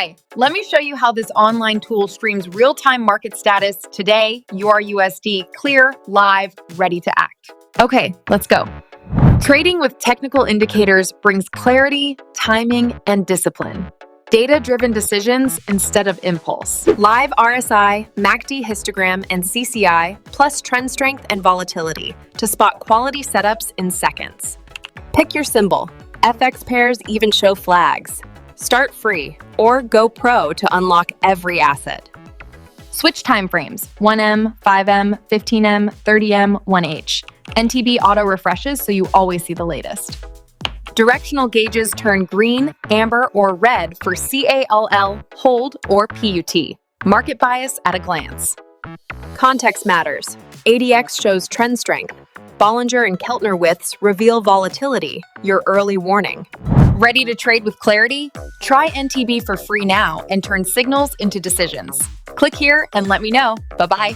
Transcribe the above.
Hi, let me show you how this online tool streams real-time market status today, EURUSD, clear, live, ready to act. Okay, let's go. Trading with technical indicators brings clarity, timing, and discipline. Data-driven decisions instead of impulse. Live RSI, MACD histogram, and CCI, plus trend strength and volatility to spot quality setups in seconds. Pick your symbol. FX pairs even show flags. Start free or go pro to unlock every asset. Switch timeframes: 1M, 5M, 15M, 30M, 1H. NTB auto refreshes so you always see the latest. Directional gauges turn green, amber, or red for CALL, hold, or PUT. Market bias at a glance. Context matters. ADX shows trend strength. Bollinger and Keltner widths reveal volatility, your early warning. Ready to trade with clarity? Try NTB for free now and turn signals into decisions. Click here and let me know. Bye-bye.